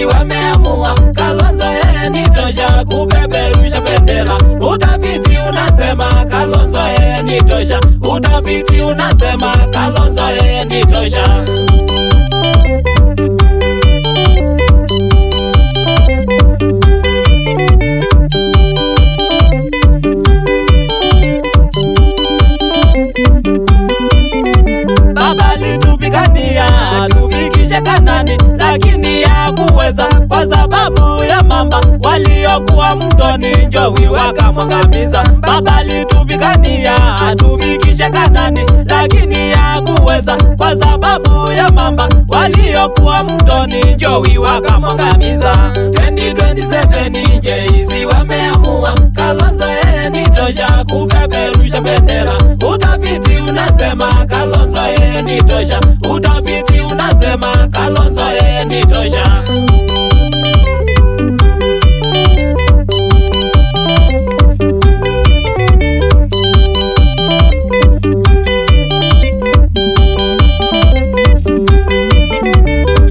Wameamua Kalonzo yeye ni tosha kupeperusha bendera. Utafiti unasema Kalonzo yeye ni tosha. Utafiti unasema Kalonzo yeye ni tosha. Baba litupigania tufikishe Kanani, lakini hakuweza kwa sababu ya mamba waliokuwa mtoni Njowi wakamwangamiza. Baba litupigania tufikishe Kanani, lakini hakuweza kwa sababu ya mamba waliokuwa mtoni Njowi wakamwangamiza. 2027 JEC wameamua Kalonzo yeye ni tosha kupeperusha bendera. Utafiti unasema Kalonzo yeye ni tosha. Utafiti unasema Kalonzo yeye ni tosha.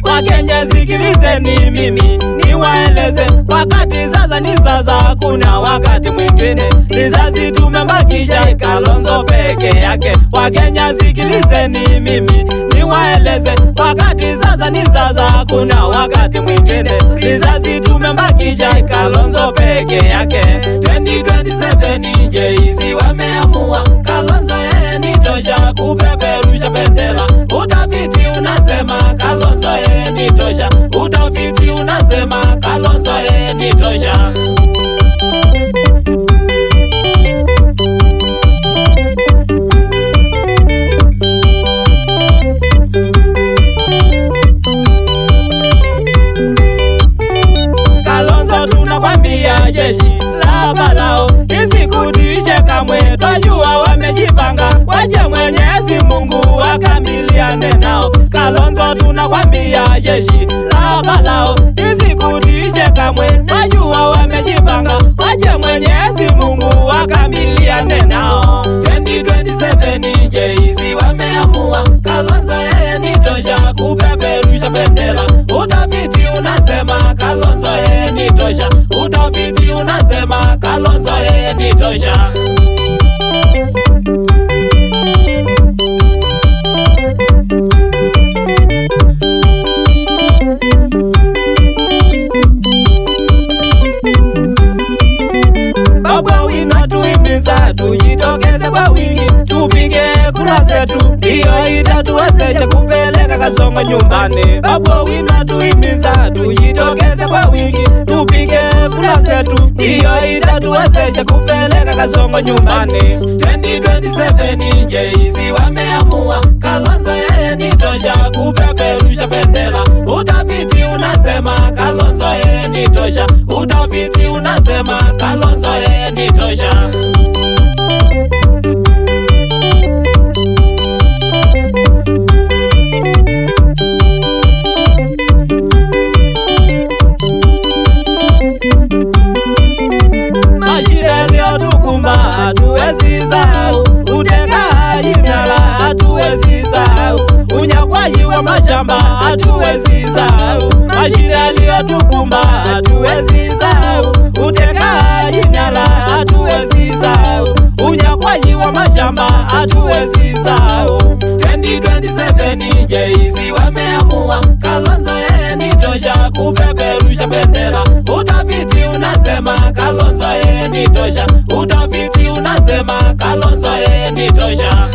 Wakenya sikilizeni mimi niwaeleze, wakati sasa ni sasa, kuna wakati mwingine vizazi tumebakisha Kalonzo peke yake. Wakenya sikilizeni mimi niwaeleze, wakati sasa ni sasa, kuna wakati mwingine vizazi tumebakisha Kalonzo peke yake. 2027 JEC wameamua Kalonzo yeye ni tosha kupeperusha bendera. Utafiti unasema Kalonzo yeye ni tosha. Utafiti unasema Kalonzo yeye ni tosha. Kalonzo tunakwambia jeshi la balao isikudishe kamwe, twajua wamejipanga, wache Mwenyezi Mungu akamiliane nao. Kalonzo tunakwambia jeshi la balao isikudishe kamwe, twajua wamejipanga, wache Mwenyezi Mungu akamiliane nao. 2027 JEC wameamua Kalonzo yeye ni tosha kupeperusha bendera. Utafiti unasema Kalonzo yeye ni tosha. Utafiti unasema Kalonzo yeye ni tosha. Baba wina tuhimiza tujitokeze kwa wingi, tupige kura zetu, hiyo itatuwezesha kupeleka Kasongo nyumbani. Baba wina tuhimiza tujitokeze kwa wingi, tupige kura zetu, hiyo itatuwezesha kupeleka Kasongo nyumbani. 2027 JEC wameamua Kalonzo yeye ni tosha kupeperusha bendera. Utafiti unasema Kalonzo yeye ni tosha. Utafiti unasema Kalonzo yeye ni tosha. Mashida yaliyotukumba hatuwezi sahau, utekaji nyara hatuwezi sahau, unyakwaji wa mashamba hatuwezi sahau. Mashida yaliyotukumba hatuwezi sahau, utekaji nyara hatuwezi sahau, unyakwaji wa mashamba hatuwezi sahau. 2027 JEC wameamua Kalonzo yeye ni tosha kupeperusha bendera. Utafiti unasema Kalonzo yeye ni tosha. Utafiti unasema Kalonzo yeye ni tosha.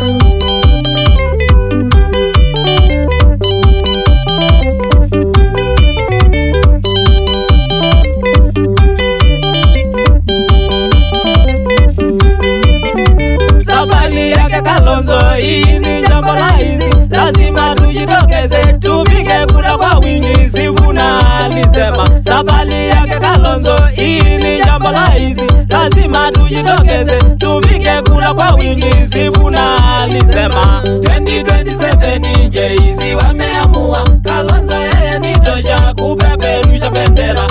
Safari yake Kalonzo hii ni jambo rahisi, lazima tujitokeze tupige kura kwa wingi, Sifuna alisema. Safari yake Kalonzo hii ni jambo rahisi, lazima tujitokeze tupige kura kwa wingi, Sifuna alisema. 2027 JEC wameamua Kalonzo yeye ni tosha kupeperusha bendera.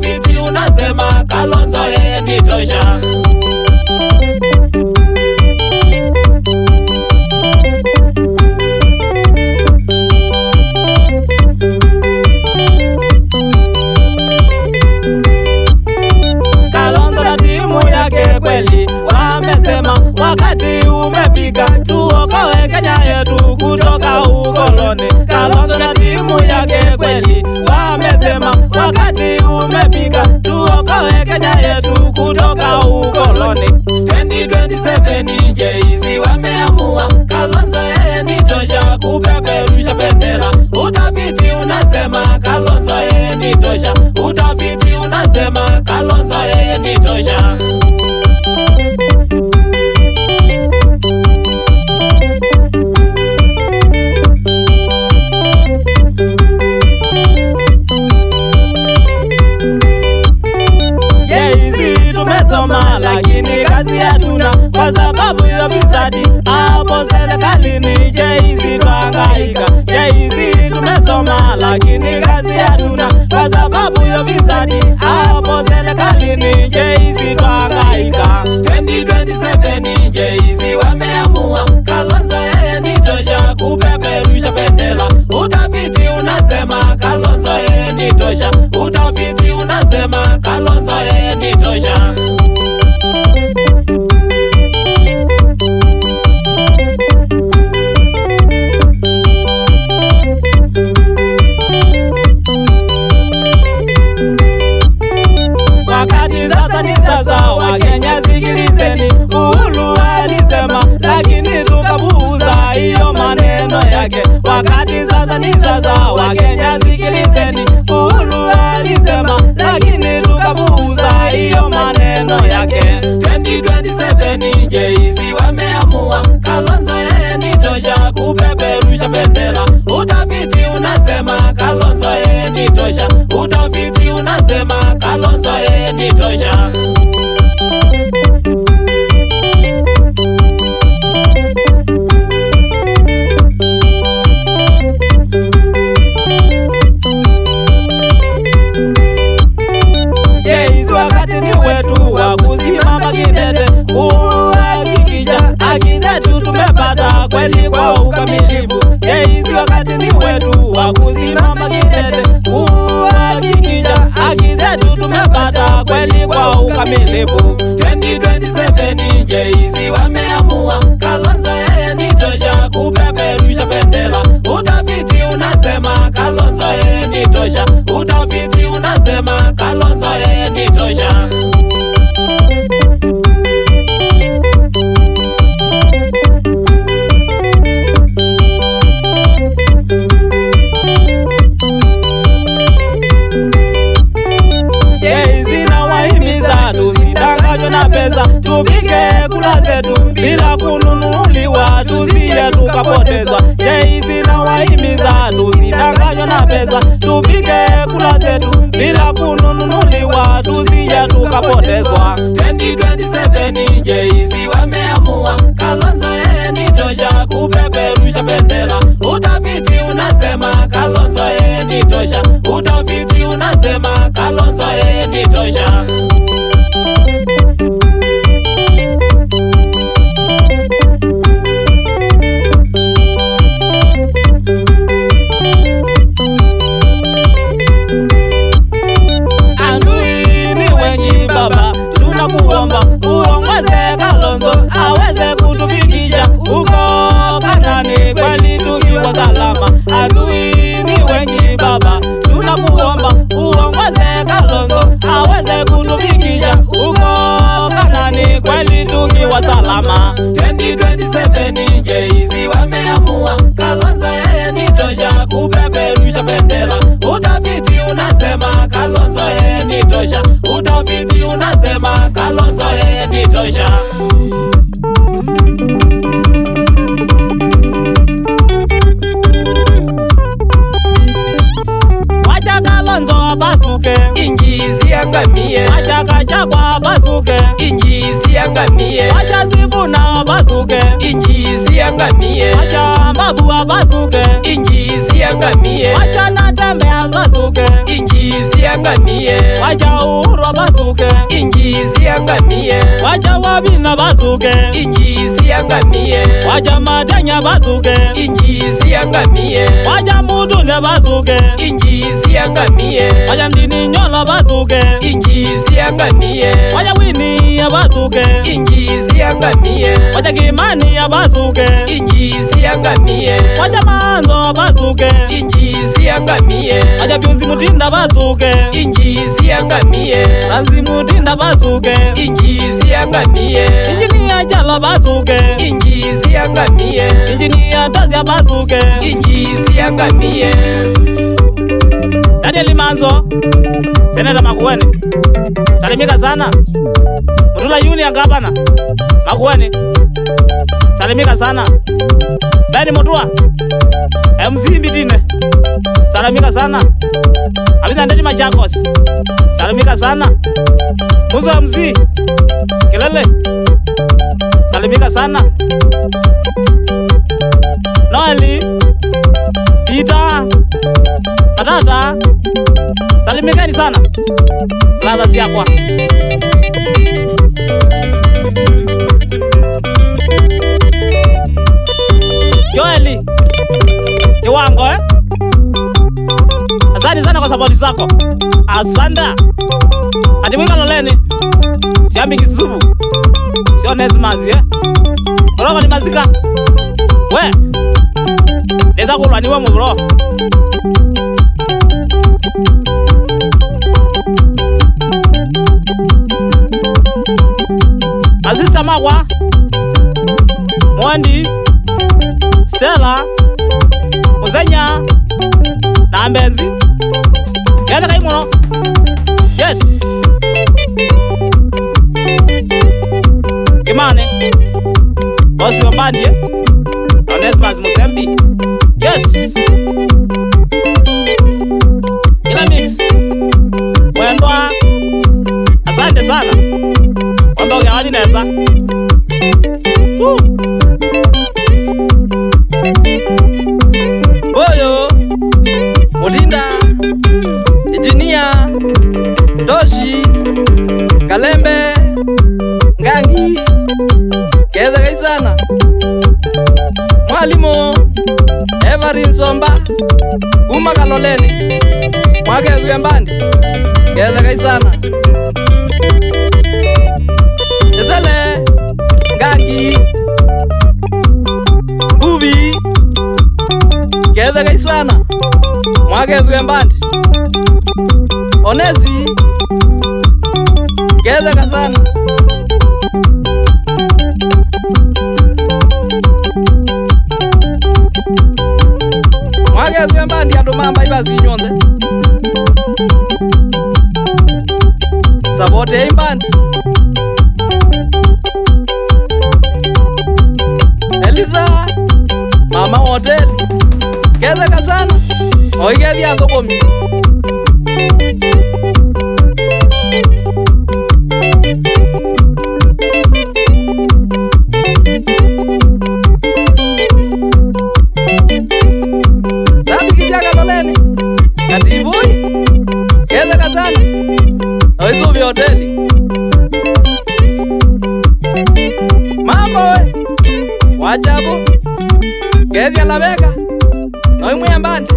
utafiti unasema Kalonzo yeye ni tosha. Kalonzo na timu yake kweli wamesema wakati umefika tuokoe Kenya yetu kutoka ukoloni. Kalonzo na timu yake kweli wamesema wakati umefika tuokoe Kenya yetu kutoka ukoloni. 2027 JEC wameamua Kalonzo yeye ni tosha kupeperusha bendera. Utafiti unasema Kalonzo yeye ni tosha. Utafiti unasema Kalonzo yeye ni tosha. Tumesoma lakini kazi hatuna kwa sababu ya ufisadi hapo serikalini. JEC twahangaika. JEC tumesoma lakini kazi hatuna kwa sababu ya ufisadi hapo serikalini. JEC twahangaika. 2027 JEC wameamua Kalonzo yeye ni tosha kupeperusha bendera. Utafiti unasema Kalonzo yeye ni tosha. Utafiti unasema Kalonzo yeye ni tosha. Wakati sasa ni sasa, Wakenya sikilizeni. Uhuru alisema lakini tukapuuza hiyo maneno yake. Wakati sasa ni sasa, Wakenya sikilizeni. Uhuru alisema lakini tukapuuza hiyo maneno yake. 2027 JEC wameamua Kalonzo yeye ni tosha kupeperusha bendera. Utafiti unasema Kalonzo yeye ni tosha. Utafiti unasema Kalonzo yeye ni tosha. JEC wakati ni wetu wa kusimama kidete kuhakikisha haki zetu tumepata kweli kwa ukamilifu. JEC wakati ni wetu wa kusimama kidete kuhakikisha haki zetu tumepata kweli kwa ukamilifu. 2027 JEC wameamua Kalonzo yeye ni tosha kupeperusha bendera. Utafiti unasema Kalonzo yeye ni tosha. Utafiti unasema Kalonzo yeye ni tosha. JEC na wahimiza tusidanganywe na pesa, tupige kura zetu bila kununuliwa, tusije tukapotezwa. JEC na wahimiza tusidanganywe na pesa, tupige kura zetu bila kununuliwa, tusije tukapotezwa. 2027 JEC wameamua Kalonzo yeye ni tosha kupeperusha bendera. Utafiti unasema Kalonzo yeye ni tosha. Utafiti unasema Kalonzo yeye ni tosha. Adui ni wengi baba, tunakuomba uongoze Kalonzo aweze kutufikisha huko Kanani kweli tukiwa salama. Adui ni wengi baba, tunakuomba uongoze Kalonzo aweze kutufikisha huko Kanani kweli tukiwa salama. 2027 JEC wameamua Kalonzo yeye ni tosha kupeperusha bendera. Utafiti unasema Kalonzo yeye ni tosha. Utafiti unasema Kalonzo yeye ni tosha. Wacha Kalonzo abasuke, inji isiangamie. wacha Gachagua abasuke, inji isiangamie. wacha Sifuna abasuke, inji isiangamie. wacha Babu abasuke, inji isiangamie. wacha Natembeya abasuke. bazuke inji isiangamie waja Uhuru bazuke inji isiangamie waja Wabina bazuke inji isiangamie waja Matenya bazuke inji isiangamie waja Mudule bazuke inji isiangamie waja Ndini Nyolo bazuke inji isiangamie waja Winnie bazuke inji isiangamie waja Kimani bazuke inji isiangamie waja Manzo bazuke inji isiangamie waja Byunzi Mutinda bazuke inji isiangamie Ranzi Mutinda bazuke inji isiangamie Injinia Jalo bazuke inji isiangamie Injinia Tazia bazuke inji isiangamie Daniel Manzo Seneta Makueni salimika sana. Mutula Union Gavana Makueni salimika sana. Beni Mutua MC Mbitine salimika sana. Abida Ndeti Machakos salimika sana. Muzo MC Kelele salimika sana. Noeli Peter Matata salimikani sana. Plaza Siakwa Joeli Kiwango asante sana kwa support zako. Asanda Atimwika Loleni Siambi Kisubu Sio Nesmazi Bro ni mazika we Neza kulwa niwe mu bro. Asista Magwa Mwandi Stella Muzenya na Mbenzi Geza Kaimuno. Yes Kimane Bosi Wambandi Onesmas Musembi. Yes Kila mix Wendwa asante sana. Ondo ya wadi neza Boyo Mutinda Engineer Doshi Kalembe Ngangi Keza kaisana Mwalimu Everin Somba Kuma Kaloleni Mwake Zuyembandi Keza kaisana Ezele Ngangi Bubi Keza kaisana Mwake Zuyembandi Onesi Keza kasana Mwake Zuyembandi Adomamba ibasi inyonze Sabote imbandi Elisa Mama Hotel Keza kasana Oigezi ya Sokomi Zambi Kishaka Loleni Kativui Keza kasana Oisubi Hoteli Mambo we Wachabu Kezi ya Labeka Oimwe Mbandi